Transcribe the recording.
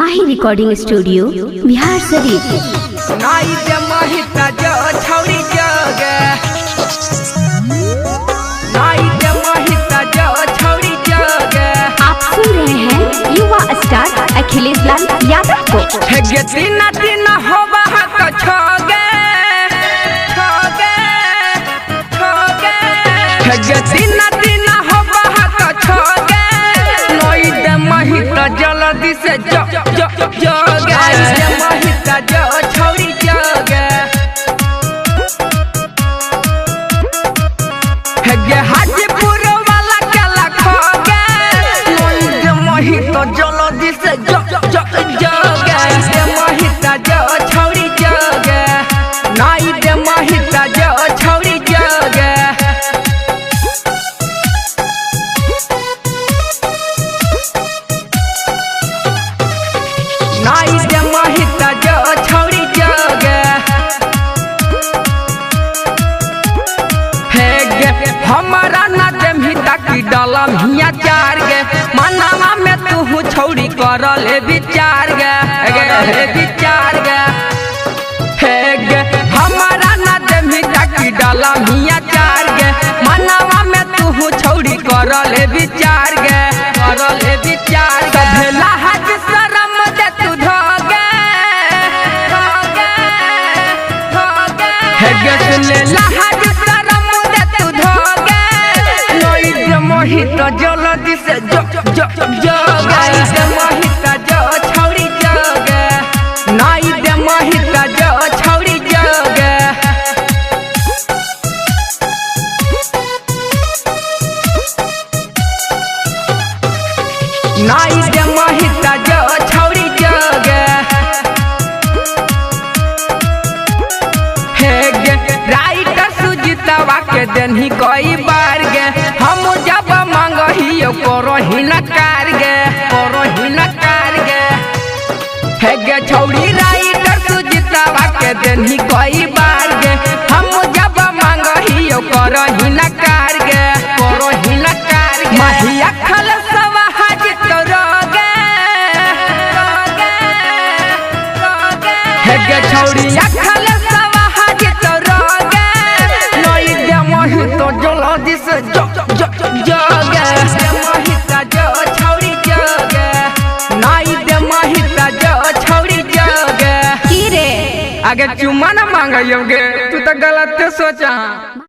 माही recording studio Bihar Sharif. नाई जमहिता जो छौरी जगे, नाई जमहिता जो छौरी जगे। आप सुन रहे हैं युवा स्टार अखिलेश लाल यादव को। हेगे तीना तीना होबा हाथ छोगे छोगे छोगे। हेगे तीना तीना होबा हाथ छोगे। नाई जमहिता जल्दी से जो जो जगे। नाई जमहिता जो छौरी जगे। हेगे हाजीपुर वाला केला खोगे। नाई जमहिता जल्दी से जो जो जगे। जमहिता जो छौरी जगे। नाई जमहिता जो छौरी जगे। नाई जमहिता जो छौरी जगे। हेगे हमारा ना जमहिता की डालम हिया चार गे। मनावा में तू छौरी कर ले विचार गे। ले विचार गे। हेगे हमारा ना जमहिता की डालम हिया चार गे। मनावा में तू छौरी कर ले विचार गे। कर ले विचार गे। भेला हाथ शरम दे तू धोगे धोगे धोगे। हेगे सुने लाज शरम दे तू धोगे। नाई जमहिता जल्दी से जो जो जगे। नाई जमहिता जो छौरी जगे। नाई जमहिता जो छौरी जगे। नाई जमहिता जो छौरी जगे। हेगे राइटर सुजीतवा के देनी कई बार गे। हम जब मांगहियो करो ही नकार गे। करो ही नकार गे। हेगे छौरी राइटर सुजीतवा के देनी कई बार गे। हम जब मांगहियो करो ही नकार गे। करो ही नकार गे। महिया खल सवा हाजिर करोगे करोगे करोगे। हेगे छौरी खल सवा हाजिर करोगे। नाई जमहिता जल्दी से जो जो जगे। जमहिता जो छौरी जगे। नाई जमहिता जो छौरी जगे। की रे आगे चुम्मा ना मांगयोगे तू तो गलत सोचा।